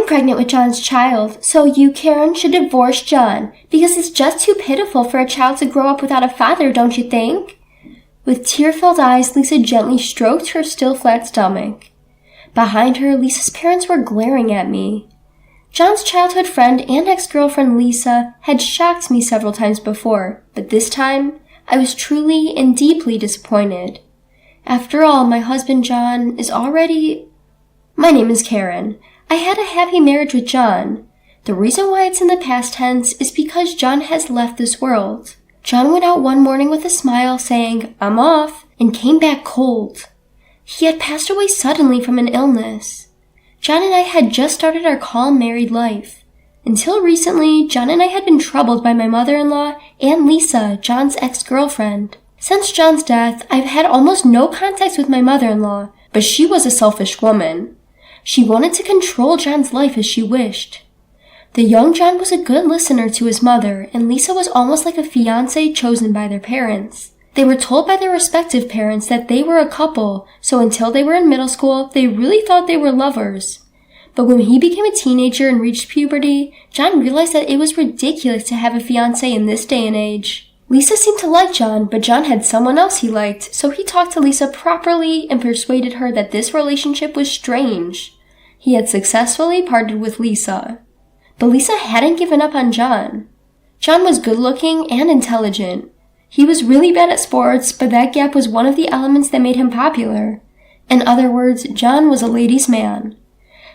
I'm pregnant with John's child, so you, Karen, should divorce John, because it's just too pitiful for a child to grow up without a father, don't you think? With tear-filled eyes, Lisa gently stroked her still flat stomach. Behind her, Lisa's parents were glaring at me. John's childhood friend and ex-girlfriend Lisa had shocked me several times before, but this time, I was truly and deeply disappointed. After all, my husband John is already... My name is Karen. I had a happy marriage with John. The reason why it's in the past tense is because John has left this world. John went out one morning with a smile saying, "I'm off," and came back cold. He had passed away suddenly from an illness. John and I had just started our calm married life. Until recently, John and I had been troubled by my mother-in-law and Lisa, John's ex-girlfriend. Since John's death, I've had almost no contact with my mother-in-law, but she was a selfish woman. She wanted to control John's life as she wished. The young John was a good listener to his mother, and Lisa was almost like a fiancé chosen by their parents. They were told by their respective parents that they were a couple, so until they were in middle school, they really thought they were lovers. But when he became a teenager and reached puberty, John realized that it was ridiculous to have a fiancé in this day and age. Lisa seemed to like John, but John had someone else he liked, so he talked to Lisa properly and persuaded her that this relationship was strange. He had successfully parted with Lisa. But Lisa hadn't given up on John. John was good-looking and intelligent. He was really bad at sports, but that gap was one of the elements that made him popular. In other words, John was a ladies' man.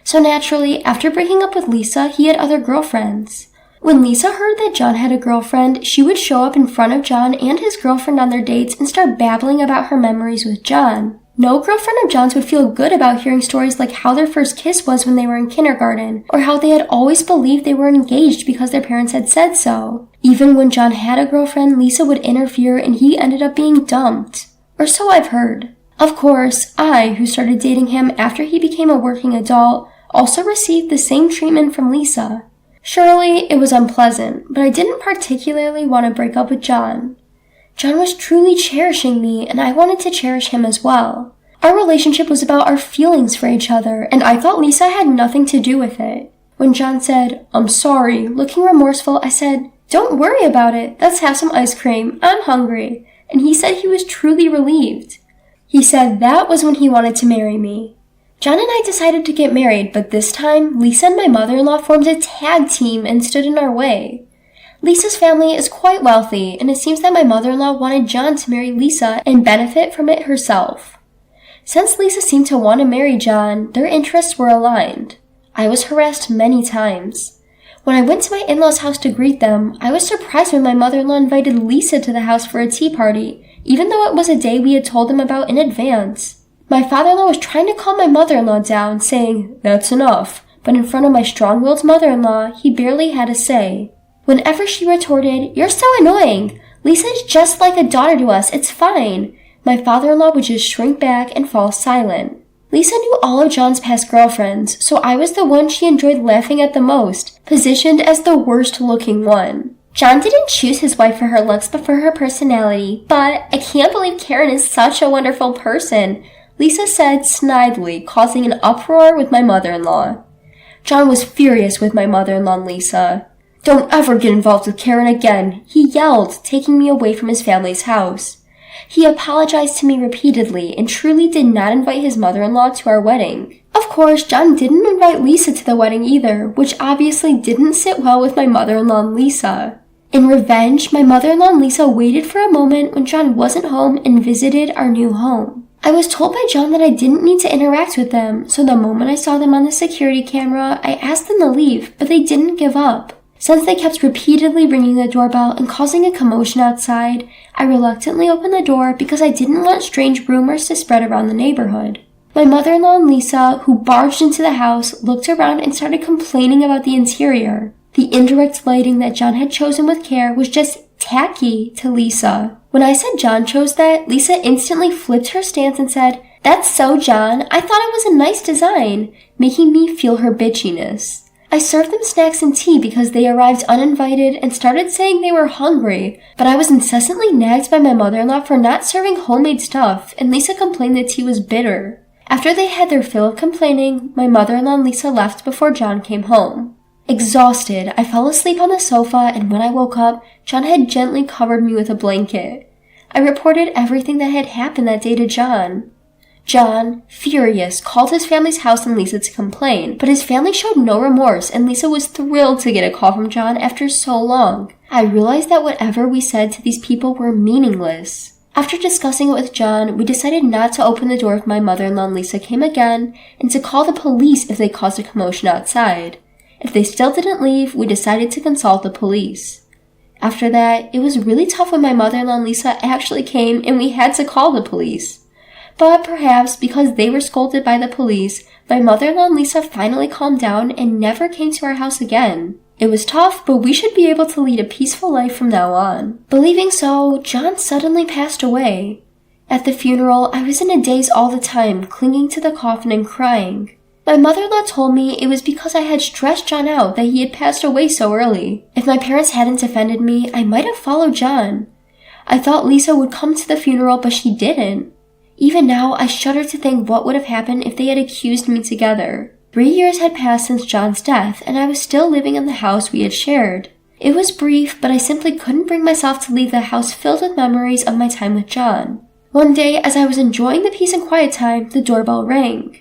So naturally, after breaking up with Lisa, he had other girlfriends. When Lisa heard that John had a girlfriend, she would show up in front of John and his girlfriend on their dates and start babbling about her memories with John. No girlfriend of John's would feel good about hearing stories like how their first kiss was when they were in kindergarten, or how they had always believed they were engaged because their parents had said so. Even when John had a girlfriend, Lisa would interfere and he ended up being dumped. Or so I've heard. Of course, I, who started dating him after he became a working adult, also received the same treatment from Lisa. Surely, it was unpleasant, but I didn't particularly want to break up with John. John was truly cherishing me, and I wanted to cherish him as well. Our relationship was about our feelings for each other, and I thought Lisa had nothing to do with it. When John said, "I'm sorry," looking remorseful, I said, "Don't worry about it. Let's have some ice cream. I'm hungry." And he said he was truly relieved. He said that was when he wanted to marry me. John and I decided to get married, but this time, Lisa and my mother-in-law formed a tag team and stood in our way. Lisa's family is quite wealthy, and it seems that my mother-in-law wanted John to marry Lisa and benefit from it herself. Since Lisa seemed to want to marry John, their interests were aligned. I was harassed many times. When I went to my in-laws' house to greet them, I was surprised when my mother-in-law invited Lisa to the house for a tea party, even though it was a day we had told them about in advance. My father-in-law was trying to calm my mother-in-law down, saying, "That's enough," but in front of my strong-willed mother-in-law, he barely had a say. Whenever she retorted, "You're so annoying. Lisa is just like a daughter to us. It's fine," my father-in-law would just shrink back and fall silent. Lisa knew all of John's past girlfriends, so I was the one she enjoyed laughing at the most, positioned as the worst-looking one. John didn't choose his wife for her looks but for her personality, but I can't believe Karen is such a wonderful person, Lisa said snidely, causing an uproar with my mother-in-law. John was furious with my mother-in-law and Lisa. "Don't ever get involved with Karen again," he yelled, taking me away from his family's house. He apologized to me repeatedly and truly did not invite his mother-in-law to our wedding. Of course, John didn't invite Lisa to the wedding either, which obviously didn't sit well with my mother-in-law and Lisa. In revenge, my mother-in-law and Lisa waited for a moment when John wasn't home and visited our new home. I was told by John that I didn't need to interact with them, so the moment I saw them on the security camera, I asked them to leave, but they didn't give up. Since they kept repeatedly ringing the doorbell and causing a commotion outside, I reluctantly opened the door because I didn't want strange rumors to spread around the neighborhood. My mother-in-law and Lisa, who barged into the house, looked around and started complaining about the interior. The indirect lighting that John had chosen with care was just tacky to Lisa. When I said John chose that, Lisa instantly flipped her stance and said, "That's so John, I thought it was a nice design," making me feel her bitchiness. I served them snacks and tea because they arrived uninvited and started saying they were hungry, but I was incessantly nagged by my mother-in-law for not serving homemade stuff, and Lisa complained the tea was bitter. After they had their fill of complaining, my mother-in-law and Lisa left before John came home. Exhausted, I fell asleep on the sofa, and when I woke up, John had gently covered me with a blanket. I reported everything that had happened that day to John. John, furious, called his family's house and Lisa to complain, but his family showed no remorse, and Lisa was thrilled to get a call from John after so long. I realized that whatever we said to these people were meaningless. After discussing it with John, we decided not to open the door if my mother-in-law and Lisa came again, and to call the police if they caused a commotion outside. If they still didn't leave, we decided to consult the police. After that, it was really tough when my mother-in-law and Lisa actually came and we had to call the police. But perhaps because they were scolded by the police, my mother-in-law and Lisa finally calmed down and never came to our house again. It was tough, but we should be able to lead a peaceful life from now on. Believing so, John suddenly passed away. At the funeral, I was in a daze all the time, clinging to the coffin and crying. My mother-in-law told me it was because I had stressed John out that he had passed away so early. If my parents hadn't defended me, I might have followed John. I thought Lisa would come to the funeral, but she didn't. Even now, I shudder to think what would have happened if they had accused me together. 3 years had passed since John's death, and I was still living in the house we had shared. It was brief, but I simply couldn't bring myself to leave the house filled with memories of my time with John. One day, as I was enjoying the peace and quiet time, the doorbell rang.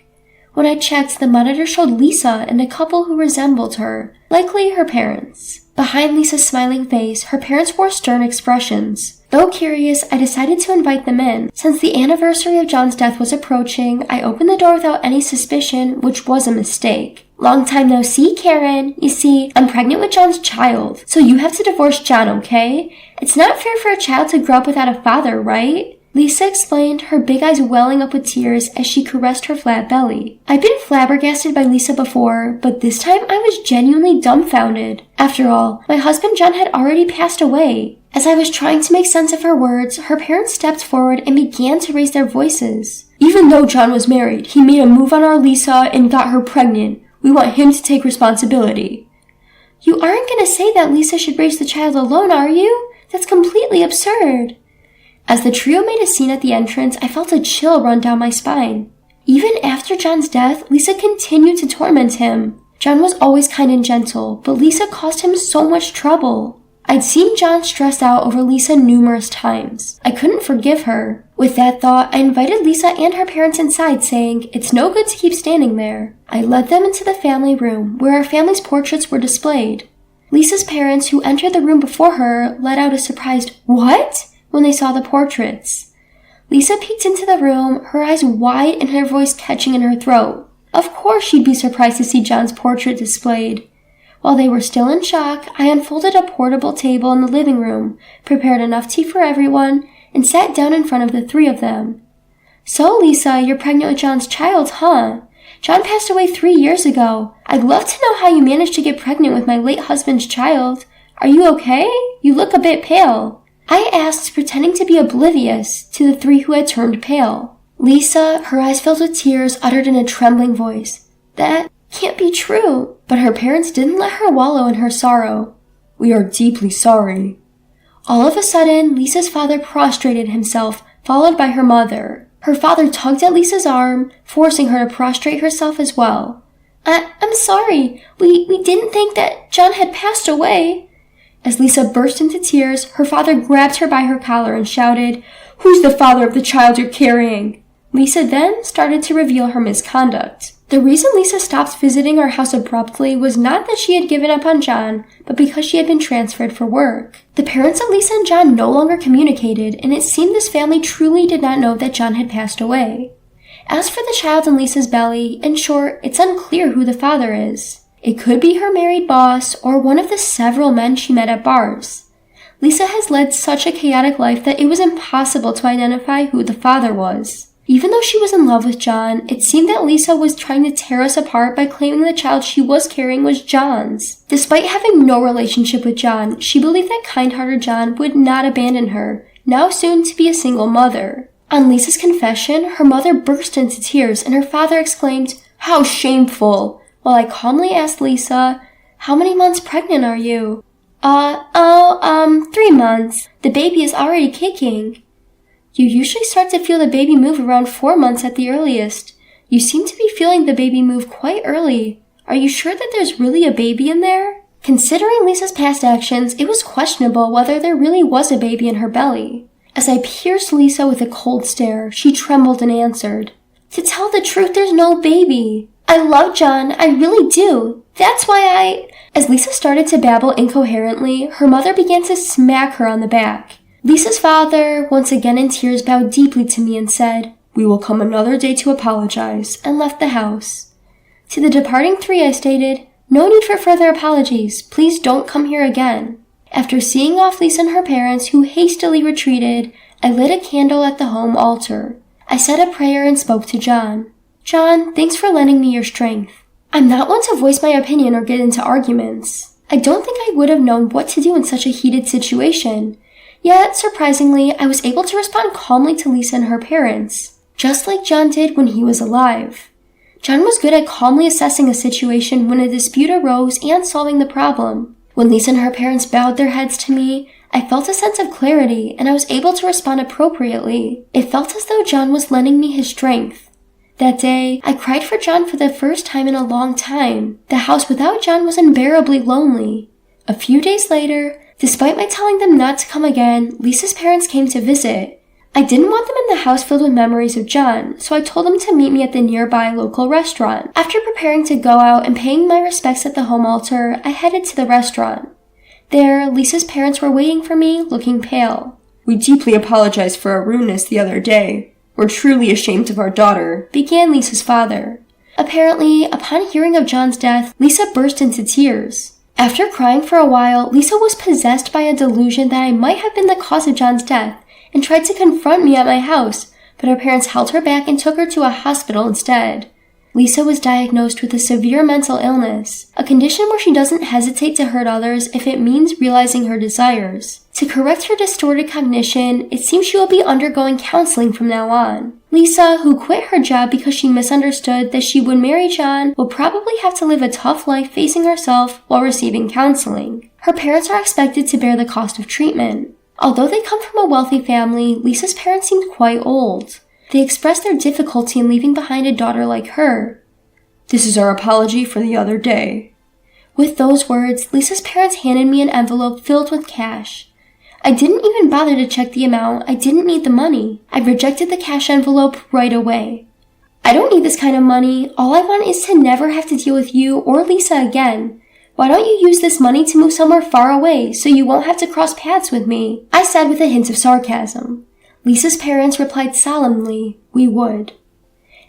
When I checked, the monitor showed Lisa and a couple who resembled her, likely her parents. Behind Lisa's smiling face, her parents wore stern expressions. Though curious, I decided to invite them in. Since the anniversary of John's death was approaching, I opened the door without any suspicion, which was a mistake. Long time no see, Karen. You see, I'm pregnant with John's child, so you have to divorce John, okay? It's not fair for a child to grow up without a father, right? Lisa explained, her big eyes welling up with tears as she caressed her flat belly. I'd been flabbergasted by Lisa before, but this time I was genuinely dumbfounded. After all, my husband John had already passed away. As I was trying to make sense of her words, her parents stepped forward and began to raise their voices. Even though John was married, he made a move on our Lisa and got her pregnant. We want him to take responsibility. You aren't going to say that Lisa should raise the child alone, are you? That's completely absurd. As the trio made a scene at the entrance, I felt a chill run down my spine. Even after John's death, Lisa continued to torment him. John was always kind and gentle, but Lisa caused him so much trouble. I'd seen John stressed out over Lisa numerous times. I couldn't forgive her. With that thought, I invited Lisa and her parents inside, saying, "It's no good to keep standing there." I led them into the family room, where our family's portraits were displayed. Lisa's parents, who entered the room before her, let out a surprised, "What?" when they saw the portraits. Lisa peeked into the room, her eyes wide and her voice catching in her throat. Of course she'd be surprised to see John's portrait displayed. While they were still in shock, I unfolded a portable table in the living room, prepared enough tea for everyone, and sat down in front of the three of them. "So, Lisa, you're pregnant with John's child, huh? John passed away 3 years ago. I'd love to know how you managed to get pregnant with my late husband's child. Are you okay? You look a bit pale." I asked, pretending to be oblivious to the three who had turned pale. Lisa, her eyes filled with tears, uttered in a trembling voice, "That can't be true." But her parents didn't let her wallow in her sorrow. "We are deeply sorry." All of a sudden, Lisa's father prostrated himself, followed by her mother. Her father tugged at Lisa's arm, forcing her to prostrate herself as well. I'm sorry. We didn't think that John had passed away." As Lisa burst into tears, her father grabbed her by her collar and shouted, "Who's the father of the child you're carrying?" Lisa then started to reveal her misconduct. The reason Lisa stopped visiting our house abruptly was not that she had given up on John, but because she had been transferred for work. The parents of Lisa and John no longer communicated, and it seemed this family truly did not know that John had passed away. As for the child in Lisa's belly, in short, it's unclear who the father is. It could be her married boss or one of the several men she met at bars. Lisa has led such a chaotic life that it was impossible to identify who the father was. Even though she was in love with John, it seemed that Lisa was trying to tear us apart by claiming the child she was carrying was John's. Despite having no relationship with John, she believed that kind-hearted John would not abandon her, now soon to be a single mother. On Lisa's confession, her mother burst into tears and her father exclaimed, "How shameful!" While I calmly asked Lisa, "How many months pregnant are you?" 3 months. The baby is already kicking." "You usually start to feel the baby move around 4 months at the earliest. You seem to be feeling the baby move quite early. Are you sure that there's really a baby in there? Considering Lisa's past actions, it was questionable whether there really was a baby in her belly. As I pierced Lisa with a cold stare, she trembled and answered, "To tell the truth, there's no baby. I love John, I really do. That's why As Lisa started to babble incoherently, her mother began to smack her on the back. Lisa's father, once again in tears, bowed deeply to me and said, "We will come another day to apologize," and left the house. To the departing three I stated, "No need for further apologies. Please don't come here again." After seeing off Lisa and her parents, who hastily retreated, I lit a candle at the home altar. I said a prayer and spoke to John. "John, thanks for lending me your strength. I'm not one to voice my opinion or get into arguments. I don't think I would have known what to do in such a heated situation. Yet, surprisingly, I was able to respond calmly to Lisa and her parents, just like John did when he was alive. John was good at calmly assessing a situation when a dispute arose and solving the problem. When Lisa and her parents bowed their heads to me, I felt a sense of clarity and I was able to respond appropriately. It felt as though John was lending me his strength. That day, I cried for John for the first time in a long time. The house without John was unbearably lonely. A few days later, despite my telling them not to come again, Lisa's parents came to visit. I didn't want them in the house filled with memories of John, so I told them to meet me at the nearby local restaurant. After preparing to go out and paying my respects at the home altar, I headed to the restaurant. There, Lisa's parents were waiting for me, looking pale. "We deeply apologize for our rudeness the other day. We're truly ashamed of our daughter," began Lisa's father. Apparently, upon hearing of John's death, Lisa burst into tears. After crying for a while, Lisa was possessed by a delusion that I might have been the cause of John's death and tried to confront me at my house, but her parents held her back and took her to a hospital instead. Lisa was diagnosed with a severe mental illness, a condition where she doesn't hesitate to hurt others if it means realizing her desires. To correct her distorted cognition, it seems she will be undergoing counseling from now on. Lisa, who quit her job because she misunderstood that she would marry John, will probably have to live a tough life facing herself while receiving counseling. Her parents are expected to bear the cost of treatment. Although they come from a wealthy family, Lisa's parents seemed quite old. They expressed their difficulty in leaving behind a daughter like her. "This is our apology for the other day." With those words, Lisa's parents handed me an envelope filled with cash. I didn't even bother to check the amount. I didn't need the money. I rejected the cash envelope right away. "I don't need this kind of money. All I want is to never have to deal with you or Lisa again. Why don't you use this money to move somewhere far away so you won't have to cross paths with me?" I said with a hint of sarcasm. Lisa's parents replied solemnly, "We would."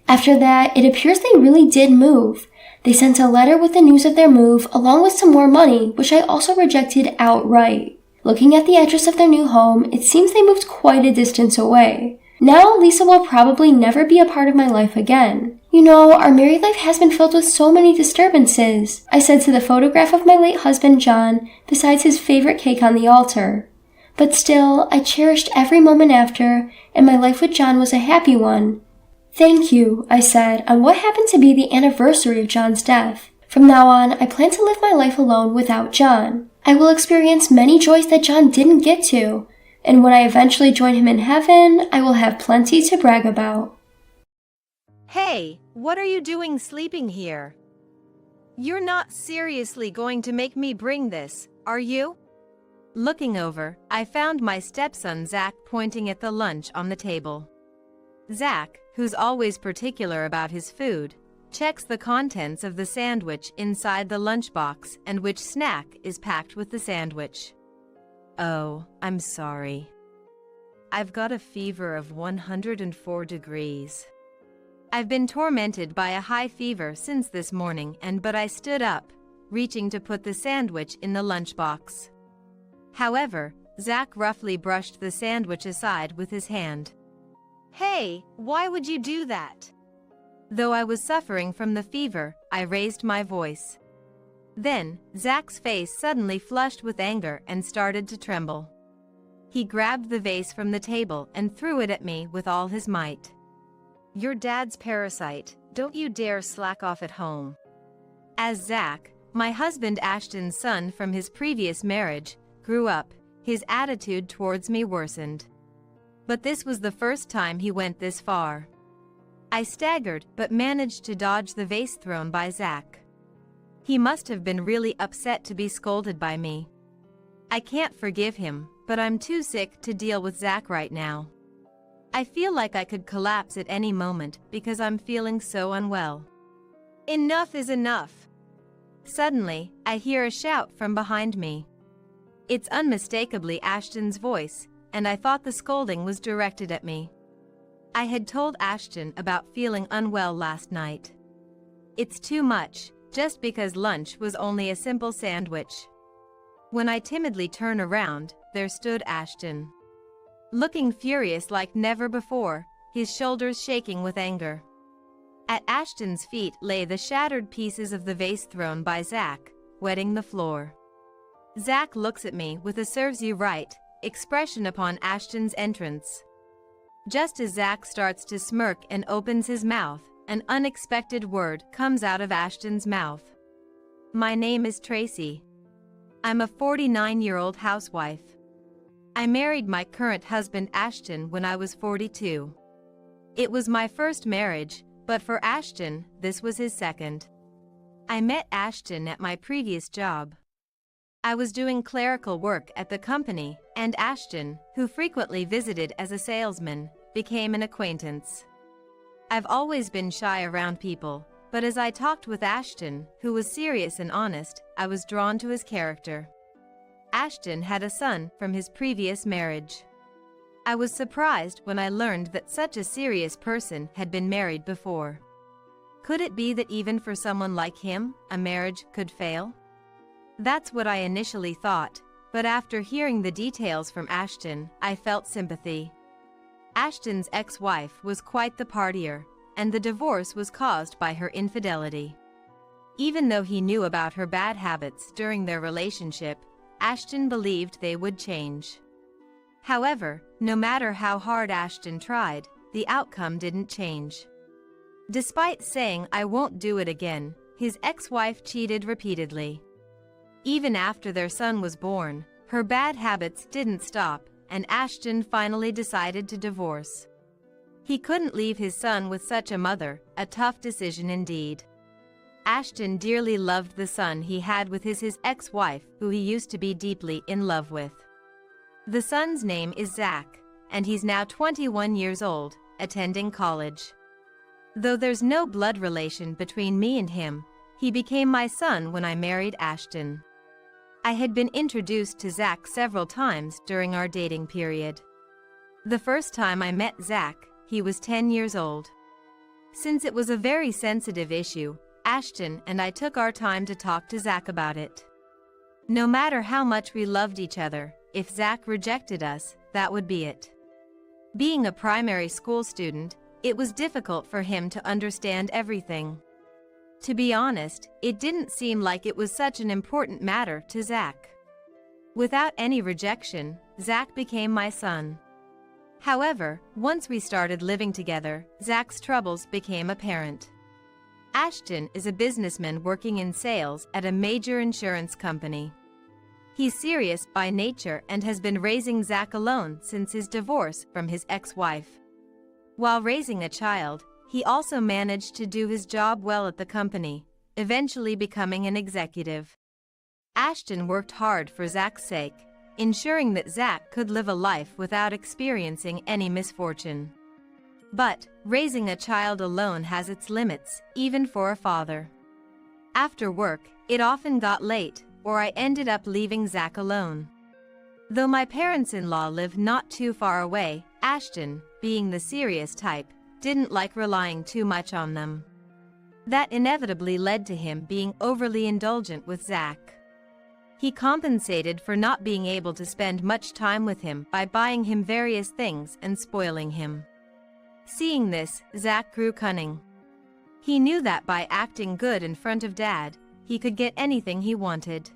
After that, it appears they really did move. They sent a letter with the news of their move, along with some more money, which I also rejected outright. Looking at the address of their new home, it seems they moved quite a distance away. Now, Lisa will probably never be a part of my life again. "You know, our married life has been filled with so many disturbances," I said to the photograph of my late husband, John, besides his favorite cake on the altar. But still, I cherished every moment after, and my life with John was a happy one. "Thank you," I said, on what happened to be the anniversary of John's death. From now on, I plan to live my life alone without John. I will experience many joys that John didn't get to, and when I eventually join him in heaven, I will have plenty to brag about. Hey, what are you doing sleeping here? You're not seriously going to make me bring this, are you? Looking over, I found my stepson Zach pointing at the lunch on the table. Zach, who's always particular about his food, checks the contents of the sandwich inside the lunchbox and which snack is packed with the sandwich. "Oh, I'm sorry. I've got a fever of 104 degrees. I've been tormented by a high fever since this morning but I stood up, reaching to put the sandwich in the lunchbox. However, Zach roughly brushed the sandwich aside with his hand. Hey, why would you do that? Though I was suffering from the fever, I raised my voice. Then, Zach's face suddenly flushed with anger and started to tremble. He grabbed the vase from the table and threw it at me with all his might. "Your dad's parasite, don't you dare slack off at home." As Zach, my husband Ashton's son from his previous marriage, grew up, his attitude towards me worsened. But this was the first time he went this far. I staggered but managed to dodge the vase thrown by Zach. He must have been really upset to be scolded by me. I can't forgive him, but I'm too sick to deal with Zach right now. I feel like I could collapse at any moment because I'm feeling so unwell. Enough is enough. Suddenly, I hear a shout from behind me. It's unmistakably Ashton's voice, and I thought the scolding was directed at me. I had told Ashton about feeling unwell last night. It's too much, just because lunch was only a simple sandwich. When I timidly turn around, there stood Ashton. Looking furious like never before, his shoulders shaking with anger. At Ashton's feet lay the shattered pieces of the vase thrown by Zach, wetting the floor. Zach looks at me with a serves you right expression upon Ashton's entrance. Just as Zach starts to smirk and opens his mouth, an unexpected word comes out of Ashton's mouth. My name is Tracy. I'm a 49-year-old housewife. I married my current husband Ashton when I was 42. It was my first marriage, but for Ashton, this was his second. I met Ashton at my previous job. I was doing clerical work at the company, and Ashton, who frequently visited as a salesman, became an acquaintance. I've always been shy around people, but as I talked with Ashton, who was serious and honest, I was drawn to his character. Ashton had a son from his previous marriage. I was surprised when I learned that such a serious person had been married before. Could it be that even for someone like him, a marriage could fail? That's what I initially thought, but after hearing the details from Ashton, I felt sympathy. Ashton's ex-wife was quite the partier, and the divorce was caused by her infidelity. Even though he knew about her bad habits during their relationship, Ashton believed they would change. However, no matter how hard Ashton tried, the outcome didn't change. Despite saying I won't do it again, his ex-wife cheated repeatedly. Even after their son was born, her bad habits didn't stop, and Ashton finally decided to divorce. He couldn't leave his son with such a mother, a tough decision indeed. Ashton dearly loved the son he had with his ex-wife, who he used to be deeply in love with. The son's name is Zach, and he's now 21 years old, attending college. Though there's no blood relation between me and him, he became my son when I married Ashton. I had been introduced to Zach several times during our dating period. The first time I met Zach, he was 10 years old. Since it was a very sensitive issue, Ashton and I took our time to talk to Zach about it. No matter how much we loved each other, if Zach rejected us, that would be it. Being a primary school student, it was difficult for him to understand everything. To be honest, it didn't seem like it was such an important matter to Zach. Without any rejection, Zach became my son. However, once we started living together, Zach's troubles became apparent. Ashton is a businessman working in sales at a major insurance company. He's serious by nature and has been raising Zach alone since his divorce from his ex-wife. While raising a child, he also managed to do his job well at the company, eventually becoming an executive. Ashton worked hard for Zach's sake, ensuring that Zach could live a life without experiencing any misfortune. But raising a child alone has its limits, even for a father. After work, it often got late, or I ended up leaving Zach alone. Though my parents-in-law live not too far away, Ashton, being the serious type, didn't like relying too much on them. That inevitably led to him being overly indulgent with Zach. He compensated for not being able to spend much time with him by buying him various things and spoiling him. Seeing this, Zach grew cunning. He knew that by acting good in front of Dad, he could get anything he wanted.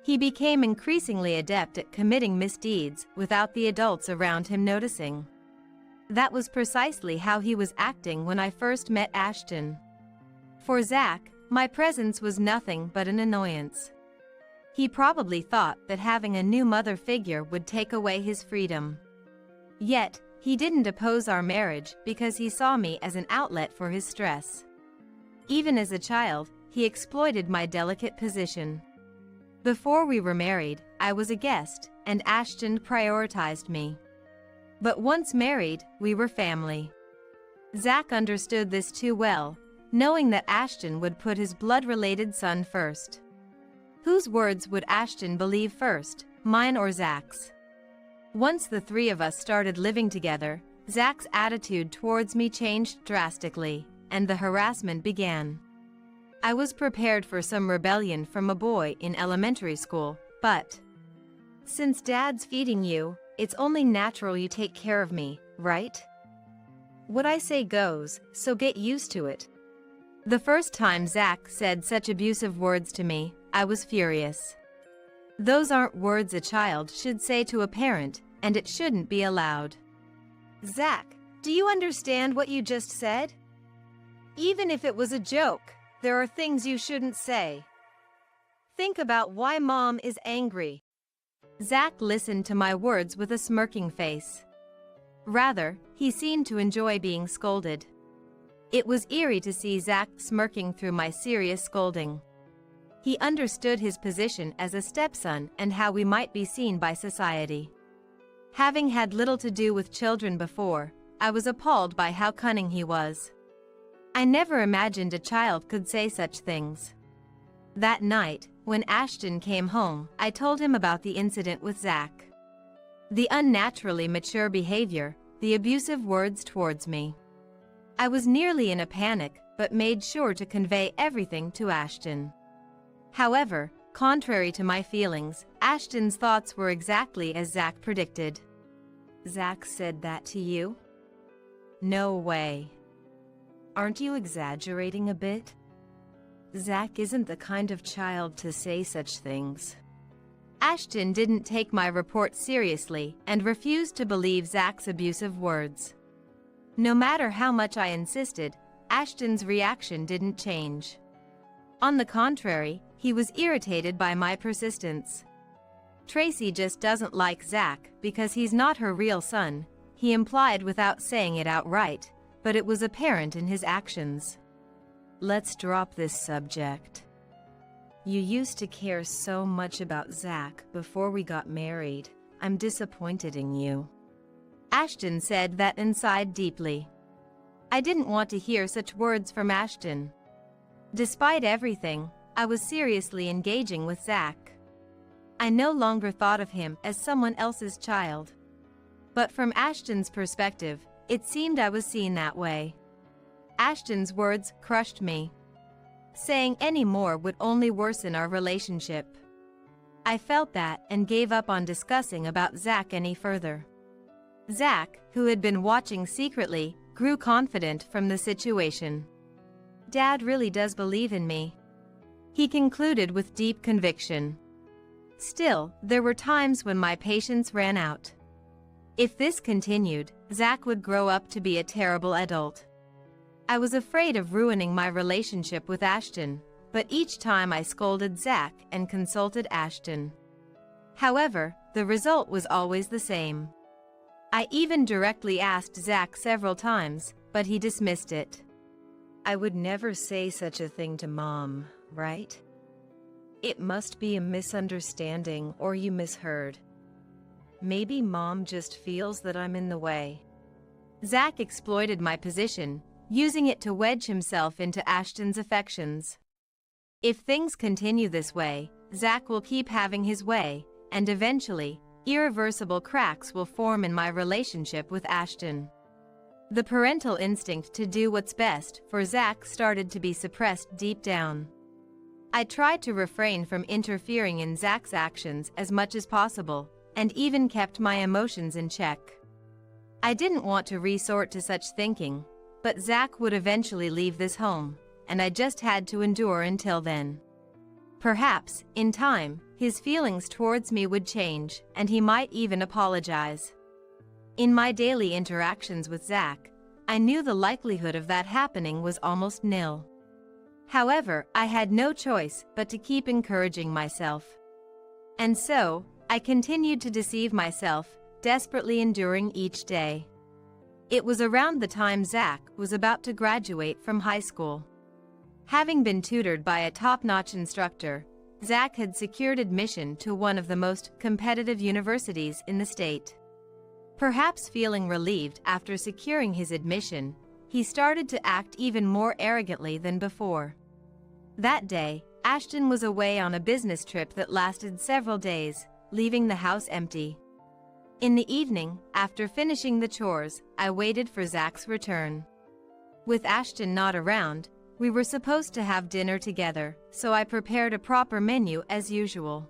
He became increasingly adept at committing misdeeds without the adults around him noticing. That was precisely how he was acting when I first met Ashton. For Zach, my presence was nothing but an annoyance. He probably thought that having a new mother figure would take away his freedom. Yet, He didn't oppose our marriage because he saw me as an outlet for his stress. Even as a child, he exploited my delicate position. Before we were married, I was a guest, and Ashton prioritized me. But once married, we were family. Zach understood this too well, knowing that Ashton would put his blood-related son first. Whose words would Ashton believe first, mine or Zach's? Once the three of us started living together, Zach's attitude towards me changed drastically, and the harassment began. I was prepared for some rebellion from a boy in elementary school, but since Dad's feeding you, it's only natural you take care of me, right? What I say goes, so get used to it. The first time Zach said such abusive words to me, I was furious. Those aren't words a child should say to a parent, and it shouldn't be allowed. Zach, do you understand what you just said? Even if it was a joke, there are things you shouldn't say. Think about why Mom is angry. Zach listened to my words with a smirking face. Rather, he seemed to enjoy being scolded. It was eerie to see Zach smirking through my serious scolding. He understood his position as a stepson and how we might be seen by society. Having had little to do with children before, I was appalled by how cunning he was. I never imagined a child could say such things. That night, when Ashton came home, I told him about the incident with Zach. The unnaturally mature behavior, the abusive words towards me. I was nearly in a panic, but made sure to convey everything to Ashton. However, contrary to my feelings, Ashton's thoughts were exactly as Zach predicted. Zach said that to you? No way. Aren't you exaggerating a bit? Zach isn't the kind of child to say such things. Ashton didn't take my report seriously and refused to believe Zach's abusive words. No matter how much I insisted, Ashton's reaction didn't change. On the contrary, he was irritated by my persistence. Tracy just doesn't like Zach because he's not her real son, he implied without saying it outright, but it was apparent in his actions. Let's drop this subject. You used to care so much about Zach before we got married. I'm disappointed in you. Ashton said that inside deeply. I didn't want to hear such words from Ashton. Despite everything, I was seriously engaging with Zach. I no longer thought of him as someone else's child. But from Ashton's perspective, it seemed I was seen that way. Ashton's words crushed me. Saying any more would only worsen our relationship. I felt that and gave up on discussing about Zach any further. Zach, who had been watching secretly, grew confident from the situation. Dad really does believe in me, he concluded with deep conviction. Still, there were times when my patience ran out. If this continued, Zach would grow up to be a terrible adult. I was afraid of ruining my relationship with Ashton, but each time I scolded Zach and consulted Ashton. However, the result was always the same. I even directly asked Zach several times, but he dismissed it. I would never say such a thing to Mom, right? It must be a misunderstanding or you misheard. Maybe Mom just feels that I'm in the way. Zach exploited my position, using it to wedge himself into Ashton's affections. If things continue this way, Zach will keep having his way, and eventually, irreversible cracks will form in my relationship with Ashton. The parental instinct to do what's best for Zach started to be suppressed deep down. I tried to refrain from interfering in Zach's actions as much as possible, and even kept my emotions in check. I didn't want to resort to such thinking, but Zach would eventually leave this home, and I just had to endure until then. Perhaps, in time, his feelings towards me would change, and he might even apologize. In my daily interactions with Zach, I knew the likelihood of that happening was almost nil. However, I had no choice but to keep encouraging myself. And so, I continued to deceive myself, desperately enduring each day. It was around the time Zach was about to graduate from high school. Having been tutored by a top-notch instructor, Zach had secured admission to one of the most competitive universities in the state. Perhaps feeling relieved after securing his admission, he started to act even more arrogantly than before. That day, Ashton was away on a business trip that lasted several days, leaving the house empty. In the evening, after finishing the chores, I waited for Zach's return. With Ashton not around, we were supposed to have dinner together, so I prepared a proper menu as usual.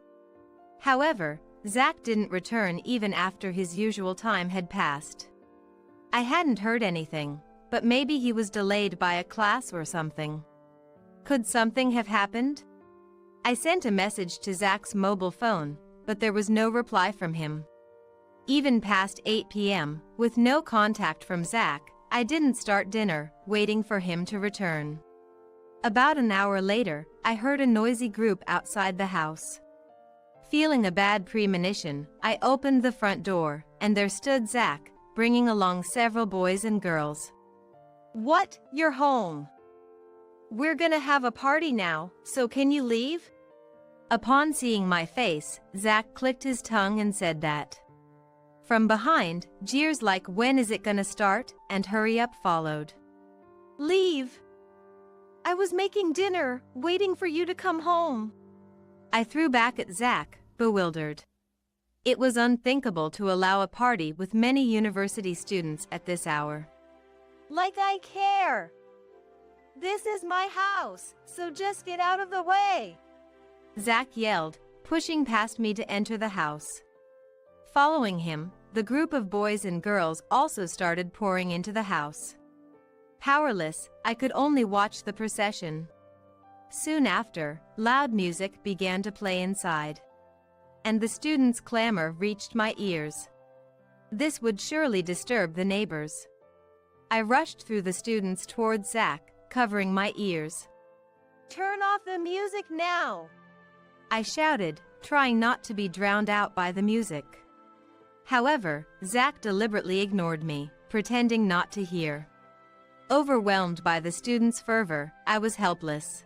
However, Zach didn't return even after his usual time had passed. I hadn't heard anything, but maybe he was delayed by a class or something. Could something have happened? I sent a message to Zach's mobile phone, but there was no reply from him. Even past 8 p.m., with no contact from Zach, I didn't start dinner, waiting for him to return. About an hour later, I heard a noisy group outside the house. Feeling a bad premonition, I opened the front door, and there stood Zach, bringing along several boys and girls. "What? You're home? We're gonna have a party now, so can you leave?" Upon seeing my face, Zach clicked his tongue and said that. From behind, jeers like "When is it gonna start?" and "Hurry up" followed. "Leave! I was making dinner, waiting for you to come home." I threw back at Zach, bewildered. It was unthinkable to allow a party with many university students at this hour. "Like I care! This is my house, so just get out of the way!" Zach yelled, pushing past me to enter the house. Following him, the group of boys and girls also started pouring into the house. Powerless, I could only watch the procession. Soon after, loud music began to play inside. And the students' clamor reached my ears. This would surely disturb the neighbors. I rushed through the students towards Zach, covering my ears. "Turn off the music now!" I shouted, trying not to be drowned out by the music. However, Zach deliberately ignored me, pretending not to hear. Overwhelmed by the students' fervor, I was helpless.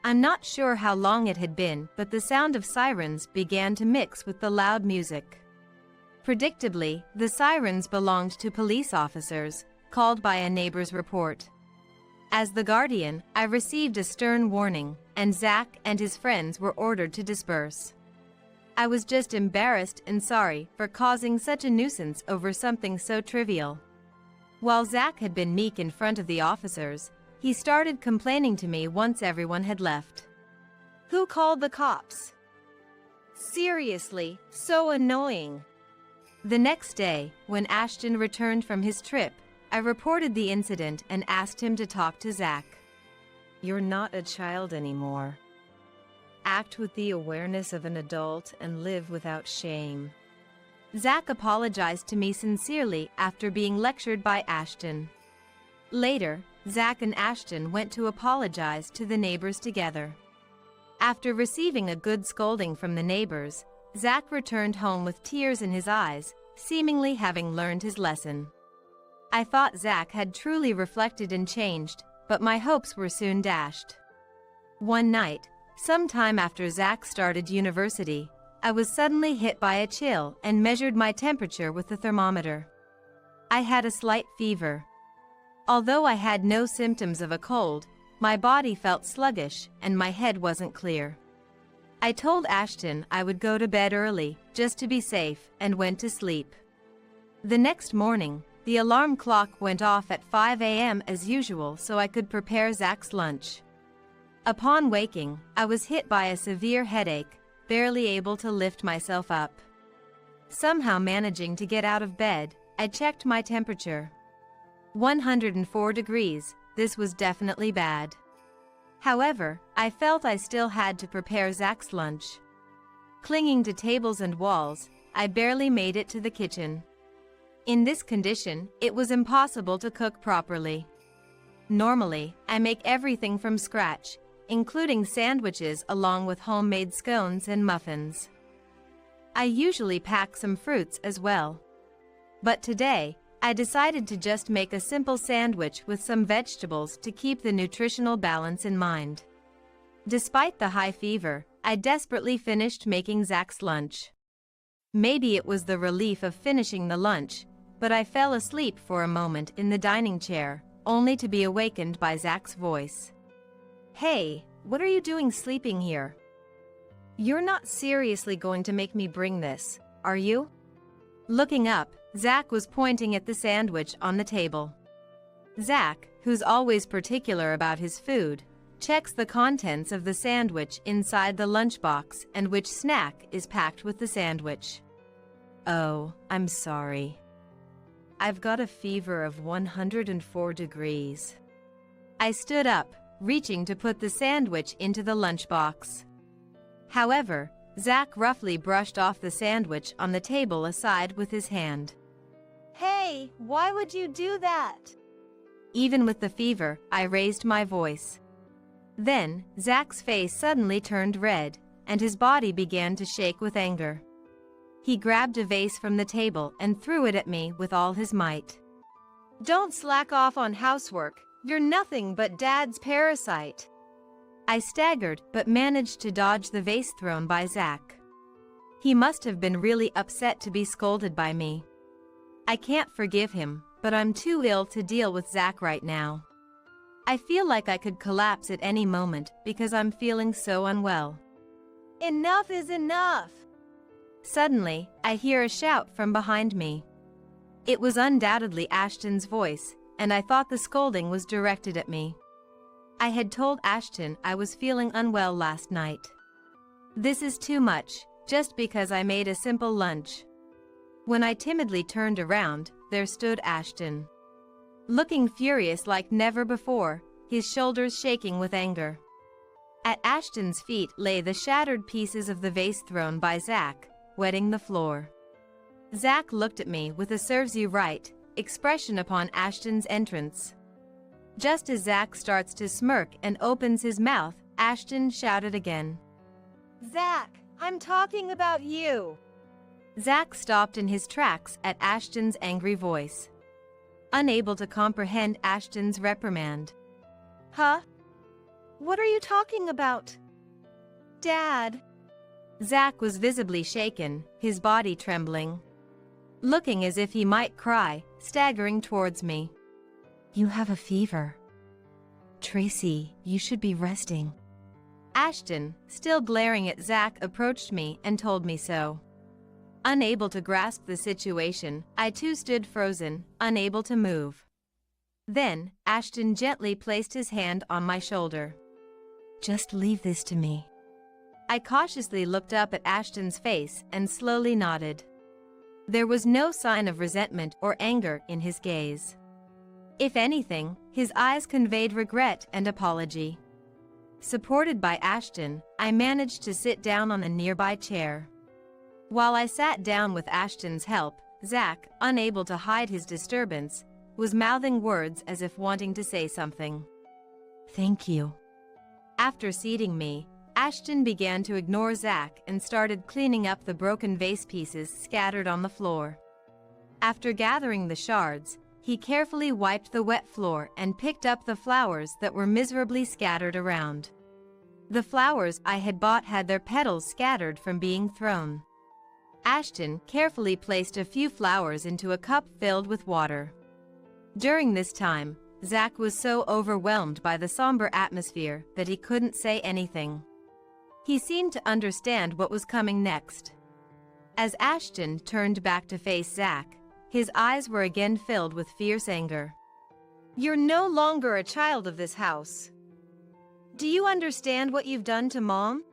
I'm not sure how long it had been, but the sound of sirens began to mix with the loud music. Predictably, the sirens belonged to police officers, called by a neighbor's report. As the guardian, I received a stern warning, and Zach and his friends were ordered to disperse. I was just embarrassed and sorry for causing such a nuisance over something so trivial. While Zach had been meek in front of the officers, he started complaining to me once everyone had left. "Who called the cops? Seriously, so annoying." The next day, when Ashton returned from his trip, I reported the incident and asked him to talk to Zach. "You're not a child anymore. Act with the awareness of an adult and live without shame." Zach apologized to me sincerely after being lectured by Ashton. Later, Zach and Ashton went to apologize to the neighbors together. After receiving a good scolding from the neighbors, Zach returned home with tears in his eyes, seemingly having learned his lesson. I thought Zach had truly reflected and changed, but my hopes were soon dashed. One night, sometime after Zach started university, I was suddenly hit by a chill and measured my temperature with the thermometer. I had a slight fever. Although I had no symptoms of a cold, my body felt sluggish and my head wasn't clear. I told Ashton I would go to bed early, just to be safe, and went to sleep. The next morning, the alarm clock went off at 5 a.m. as usual so I could prepare Zach's lunch. Upon waking, I was hit by a severe headache, barely able to lift myself up. Somehow managing to get out of bed, I checked my temperature. 104 degrees, this was definitely bad. However, I felt I still had to prepare Zach's lunch. Clinging to tables and walls, I barely made it to the kitchen. In this condition, it was impossible to cook properly. Normally, I make everything from scratch, including sandwiches along with homemade scones and muffins. I usually pack some fruits as well. But today, I decided to just make a simple sandwich with some vegetables to keep the nutritional balance in mind. Despite the high fever, I desperately finished making Zach's lunch. Maybe it was the relief of finishing the lunch, but I fell asleep for a moment in the dining chair, only to be awakened by Zach's voice. "Hey, what are you doing sleeping here? You're not seriously going to make me bring this, are you?" Looking up, Zach was pointing at the sandwich on the table. Zach, who's always particular about his food, checks the contents of the sandwich inside the lunchbox and which snack is packed with the sandwich. "Oh, I'm sorry. I've got a fever of 104 degrees. I stood up, reaching to put the sandwich into the lunchbox. However, Zach roughly brushed off the sandwich on the table aside with his hand. "Hey, why would you do that?" Even with the fever, I raised my voice. Then, Zach's face suddenly turned red, and his body began to shake with anger. He grabbed a vase from the table and threw it at me with all his might. "Don't slack off on housework. You're nothing but Dad's parasite." I staggered but managed to dodge the vase thrown by Zach. He must have been really upset to be scolded by me. I can't forgive him, but I'm too ill to deal with Zach right now. I feel like I could collapse at any moment because I'm feeling so unwell. "Enough is enough!" Suddenly, I hear a shout from behind me. It was undoubtedly Ashton's voice, and I thought the scolding was directed at me. I had told Ashton I was feeling unwell last night. This is too much, just because I made a simple lunch. When I timidly turned around, there stood Ashton. Looking furious like never before, his shoulders shaking with anger. At Ashton's feet lay the shattered pieces of the vase thrown by Zach, wetting the floor. Zach looked at me with a serves-you-right expression upon Ashton's entrance. Just as Zach starts to smirk and opens his mouth, Ashton shouted again. "Zach, I'm talking about you!" Zach stopped in his tracks at Ashton's angry voice, unable to comprehend Ashton's reprimand. "Huh? What are you talking about? Dad?" Zach was visibly shaken, his body trembling. Looking as if he might cry, staggering towards me. "You have a fever. Tracy, you should be resting." Ashton, still glaring at Zach, approached me and told me so. Unable to grasp the situation, I too stood frozen, unable to move. Then, Ashton gently placed his hand on my shoulder. "Just leave this to me." I cautiously looked up at Ashton's face and slowly nodded. There was no sign of resentment or anger in his gaze. If anything, his eyes conveyed regret and apology. Supported by Ashton, I managed to sit down on a nearby chair. While I sat down with Ashton's help, Zach, unable to hide his disturbance, was mouthing words as if wanting to say something. "Thank you." After seating me, Ashton began to ignore Zach and started cleaning up the broken vase pieces scattered on the floor. After gathering the shards, he carefully wiped the wet floor and picked up the flowers that were miserably scattered around. The flowers I had bought had their petals scattered from being thrown. Ashton carefully placed a few flowers into a cup filled with water. During this time, Zach was so overwhelmed by the somber atmosphere that he couldn't say anything. He seemed to understand what was coming next. As Ashton turned back to face Zach, his eyes were again filled with fierce anger. "You're no longer a child of this house. Do you understand what you've done to Mom?"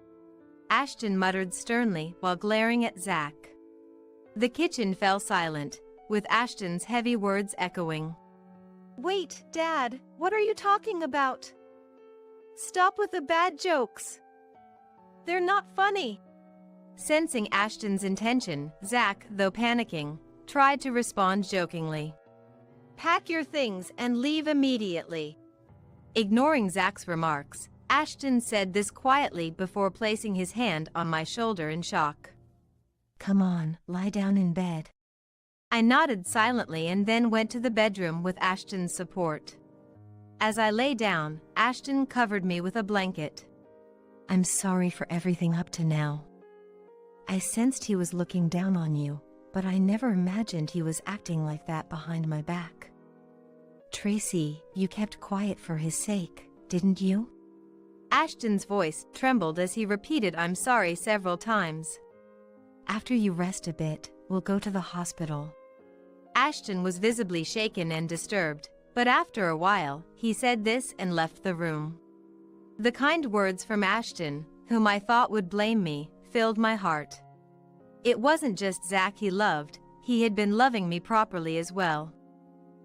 Ashton muttered sternly while glaring at Zach. The kitchen fell silent, with Ashton's heavy words echoing. "Wait, Dad, what are you talking about? Stop with the bad jokes. They're not funny." Sensing Ashton's intention, Zach, though panicking, tried to respond jokingly. "Pack your things and leave immediately." Ignoring Zach's remarks, Ashton said this quietly before placing his hand on my shoulder in shock. "Come on, lie down in bed." I nodded silently and then went to the bedroom with Ashton's support. As I lay down, Ashton covered me with a blanket. "I'm sorry for everything up to now. I sensed he was looking down on you, but I never imagined he was acting like that behind my back. Tracy, you kept quiet for his sake, didn't you?" Ashton's voice trembled as he repeated "I'm sorry" several times. "After you rest a bit, we'll go to the hospital." Ashton was visibly shaken and disturbed, but after a while, he said this and left the room. The kind words from Ashton, whom I thought would blame me, filled my heart. It wasn't just Zach he loved, he had been loving me properly as well.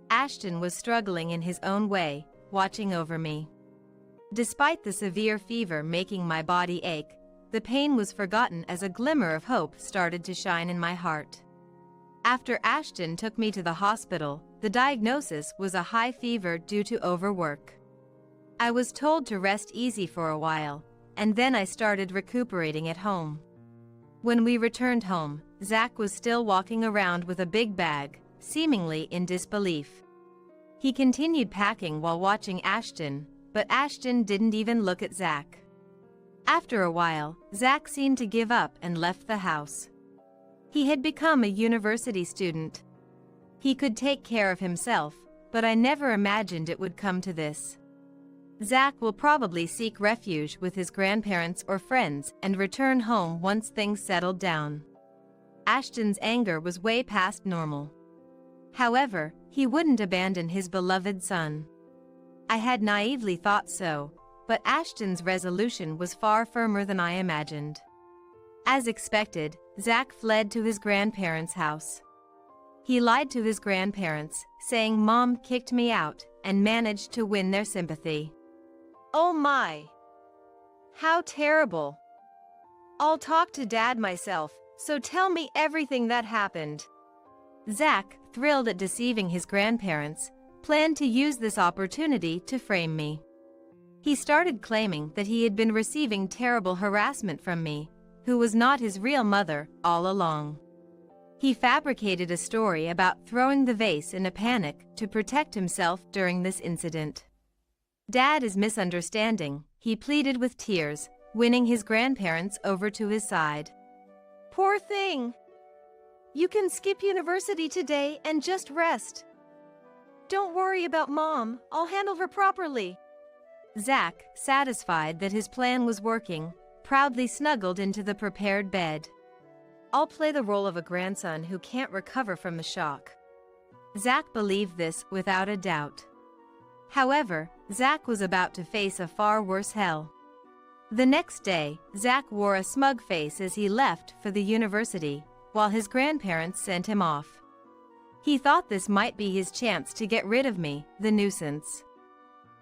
Ashton was struggling in his own way, watching over me. Despite the severe fever making my body ache, the pain was forgotten as a glimmer of hope started to shine in my heart. After Ashton took me to the hospital, the diagnosis was a high fever due to overwork. I was told to rest easy for a while, and then I started recuperating at home. When we returned home, Zach was still walking around with a big bag, seemingly in disbelief. He continued packing while watching Ashton, but Ashton didn't even look at Zach. After a while, Zach seemed to give up and left the house. He had become a university student. He could take care of himself, but I never imagined it would come to this. Zach will probably seek refuge with his grandparents or friends and return home once things settled down. Ashton's anger was way past normal. However, he wouldn't abandon his beloved son. I had naively thought so, but Ashton's resolution was far firmer than I imagined. As expected, Zach fled to his grandparents' house. He lied to his grandparents, saying Mom kicked me out, and managed to win their sympathy. Oh my! How terrible! I'll talk to Dad myself, so tell me everything that happened. Zach, thrilled at deceiving his grandparents, planned to use this opportunity to frame me. He started claiming that he had been receiving terrible harassment from me, who was not his real mother, all along. He fabricated a story about throwing the vase in a panic to protect himself during this incident. Dad is misunderstanding, he pleaded with tears, winning his grandparents over to his side. Poor thing! You can skip university today and just rest. Don't worry about Mom, I'll handle her properly. Zach, satisfied that his plan was working, proudly snuggled into the prepared bed. I'll play the role of a grandson who can't recover from the shock. Zach believed this without a doubt. However, Zach was about to face a far worse hell. The next day, Zach wore a smug face as he left for the university, while his grandparents sent him off. He thought this might be his chance to get rid of me, the nuisance.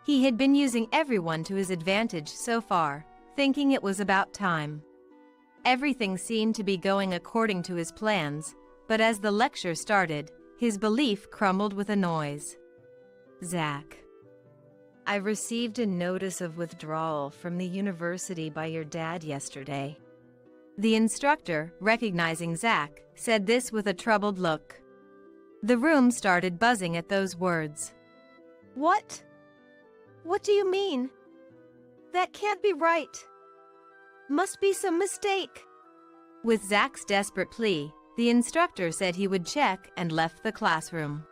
He had been using everyone to his advantage so far, thinking it was about time. Everything seemed to be going according to his plans, but as the lecture started, his belief crumbled with a noise. Zach. I received a notice of withdrawal from the university by your dad yesterday. The instructor, recognizing Zach, said this with a troubled look. The room started buzzing at those words. What? What do you mean? That can't be right. Must be some mistake. With Zach's desperate plea, the instructor said he would check and left the classroom.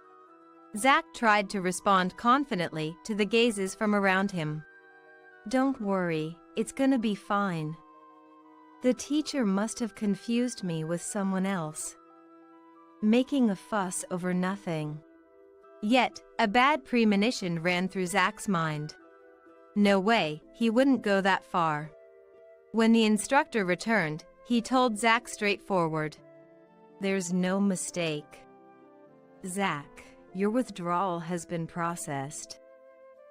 Zach tried to respond confidently to the gazes from around him. Don't worry, it's gonna be fine. The teacher must have confused me with someone else. Making a fuss over nothing. Yet, a bad premonition ran through Zach's mind. No way, he wouldn't go that far. When the instructor returned, he told Zach straightforward. There's no mistake. Zach, your withdrawal has been processed.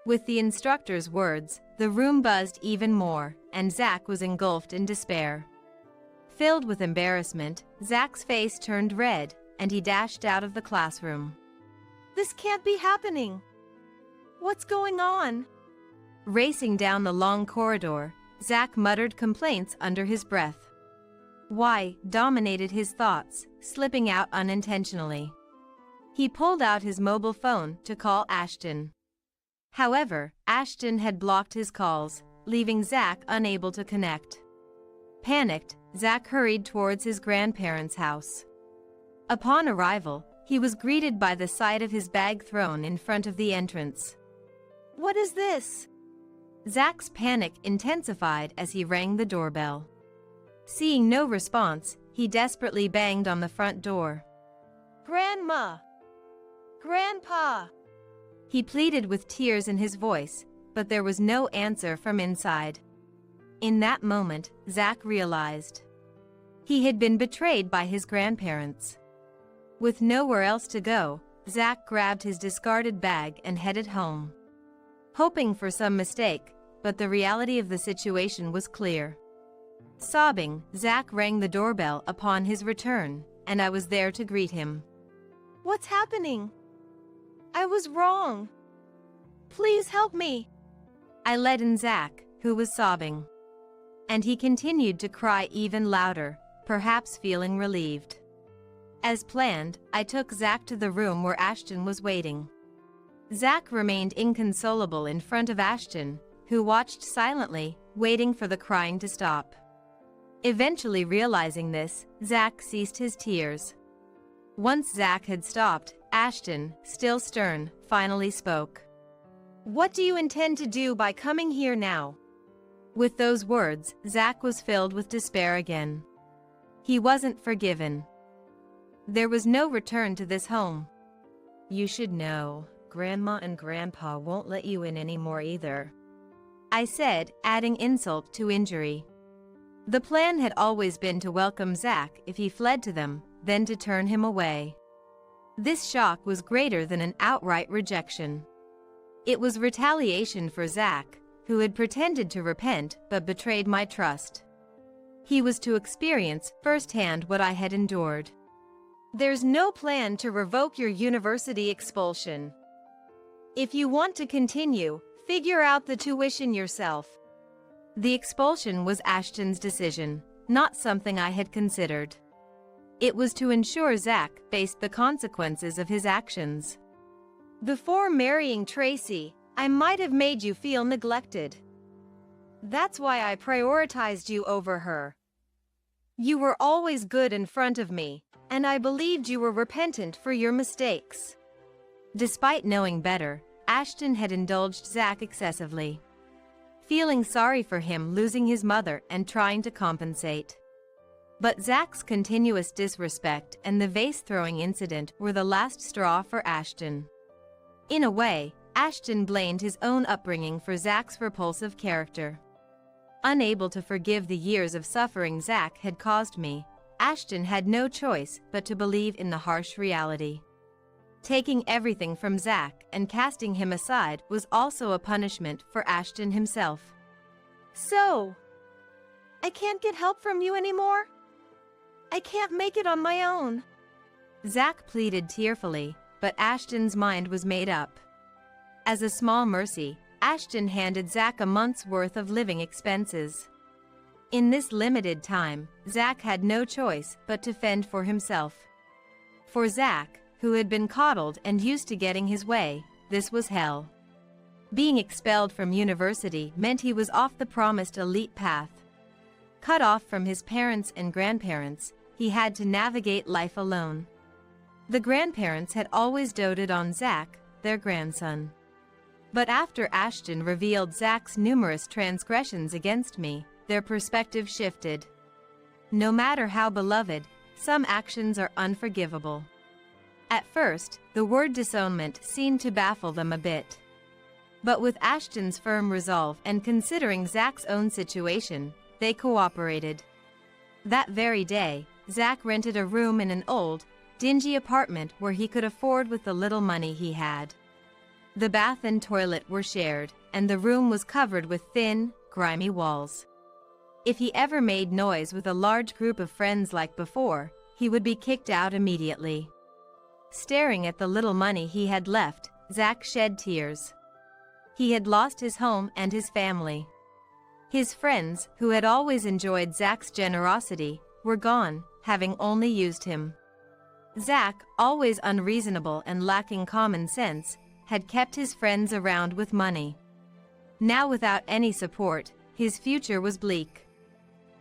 With the instructor's words, the room buzzed even more, and Zach was engulfed in despair. Filled with embarrassment, Zach's face turned red, and he dashed out of the classroom. This can't be happening. What's going on? Racing down the long corridor, Zach muttered complaints under his breath. Why dominated his thoughts, slipping out unintentionally. He pulled out his mobile phone to call Ashton. However, Ashton had blocked his calls, leaving Zach unable to connect. Panicked, Zach hurried towards his grandparents' house. Upon arrival, he was greeted by the sight of his bag thrown in front of the entrance. "What is this?" Zach's panic intensified as he rang the doorbell. Seeing no response, he desperately banged on the front door. "Grandma! Grandpa!" He pleaded with tears in his voice, but there was no answer from inside. In that moment, Zach realized he had been betrayed by his grandparents. With nowhere else to go, Zach grabbed his discarded bag and headed home, hoping for some mistake, but the reality of the situation was clear. Sobbing, Zach rang the doorbell upon his return, and I was there to greet him. "What's happening? I was wrong. Please help me." I led in Zach, who was sobbing. And he continued to cry even louder, perhaps feeling relieved. As planned, I took Zach to the room where Ashton was waiting. Zach remained inconsolable in front of Ashton, who watched silently, waiting for the crying to stop. Eventually realizing this, Zach ceased his tears. Once Zach had stopped, Ashton, still stern, finally spoke. "What do you intend to do by coming here now?" With those words, Zach was filled with despair again. He wasn't forgiven. There was no return to this home. "You should know, Grandma and Grandpa won't let you in anymore either," I said, adding insult to injury. The plan had always been to welcome Zach if he fled to them, then to turn him away. This shock was greater than an outright rejection. It was retaliation for Zach, who had pretended to repent but betrayed my trust. He was to experience firsthand what I had endured. "There's no plan to revoke your university expulsion. If you want to continue, figure out the tuition yourself." The expulsion was Ashton's decision, not something I had considered. It was to ensure Zach faced the consequences of his actions. "Before marrying Tracy, I might have made you feel neglected. That's why I prioritized you over her. You were always good in front of me, and I believed you were repentant for your mistakes." Despite knowing better, Ashton had indulged Zach excessively, feeling sorry for him losing his mother and trying to compensate. But Zach's continuous disrespect and the vase-throwing incident were the last straw for Ashton. In a way, Ashton blamed his own upbringing for Zach's repulsive character. Unable to forgive the years of suffering Zach had caused me, Ashton had no choice but to believe in the harsh reality. Taking everything from Zach and casting him aside was also a punishment for Ashton himself. "So, I can't get help from you anymore? I can't make it on my own." Zach pleaded tearfully, but Ashton's mind was made up. As a small mercy, Ashton handed Zach a month's worth of living expenses. In this limited time, Zach had no choice but to fend for himself. For Zach, who had been coddled and used to getting his way, this was hell. Being expelled from university meant he was off the promised elite path. Cut off from his parents and grandparents, he had to navigate life alone. The grandparents had always doted on Zach, their grandson. But after Ashton revealed Zach's numerous transgressions against me, their perspective shifted. No matter how beloved, some actions are unforgivable. At first, the word disownment seemed to baffle them a bit. But with Ashton's firm resolve and considering Zach's own situation, they cooperated. That very day, Zach rented a room in an old, dingy apartment where he could afford with the little money he had. The bath and toilet were shared, and the room was covered with thin, grimy walls. If he ever made noise with a large group of friends like before, he would be kicked out immediately. Staring at the little money he had left, Zach shed tears. He had lost his home and his family. His friends, who had always enjoyed Zach's generosity, were gone, having only used him. Zach, always unreasonable and lacking common sense, had kept his friends around with money. Now without any support, his future was bleak.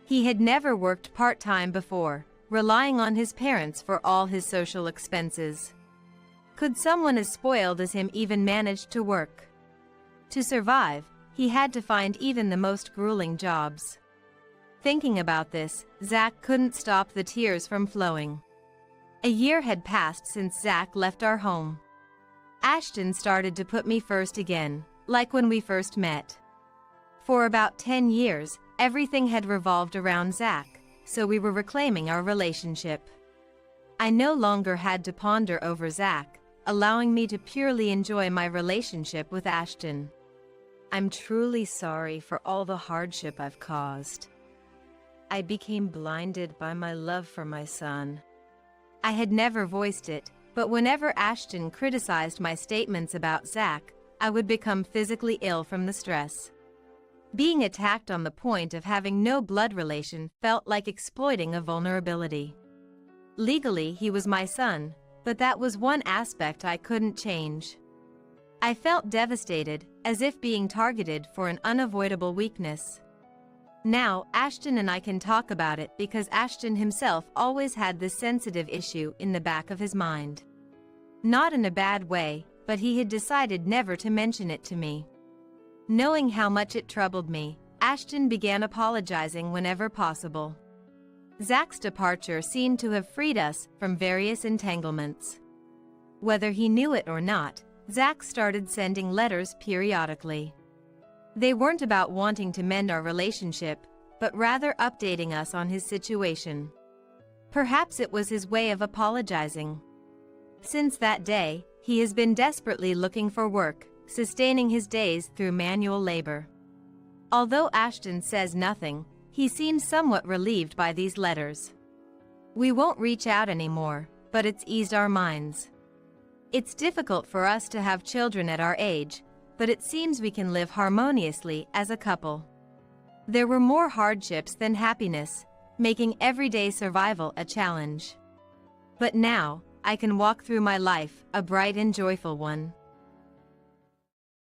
He had never worked part-time before, relying on his parents for all his social expenses. Could someone as spoiled as him even manage to work? To survive, he had to find even the most grueling jobs. Thinking about this, Zach couldn't stop the tears from flowing. A year had passed since Zach left our home. Ashton started to put me first again, like when we first met. For about 10 years, everything had revolved around Zach, so we were reclaiming our relationship. I no longer had to ponder over Zach, allowing me to purely enjoy my relationship with Ashton. I'm truly sorry for all the hardship I've caused. I became blinded by my love for my son. I had never voiced it, but whenever Ashton criticized my statements about Zach, I would become physically ill from the stress. Being attacked on the point of having no blood relation felt like exploiting a vulnerability. Legally, he was my son, but that was one aspect I couldn't change. I felt devastated, as if being targeted for an unavoidable weakness. Now, Ashton and I can talk about it because Ashton himself always had this sensitive issue in the back of his mind. Not in a bad way, but he had decided never to mention it to me. Knowing how much it troubled me, Ashton began apologizing whenever possible. Zach's departure seemed to have freed us from various entanglements. Whether he knew it or not, Zach started sending letters periodically. They weren't about wanting to mend our relationship, but rather updating us on his situation. Perhaps it was his way of apologizing. Since that day, he has been desperately looking for work, sustaining his days through manual labor. Although Ashton says nothing, he seems somewhat relieved by these letters. We won't reach out anymore, but it's eased our minds. It's difficult for us to have children at our age, but it seems we can live harmoniously as a couple. There were more hardships than happiness, making everyday survival a challenge. But now, I can walk through my life, a bright and joyful one.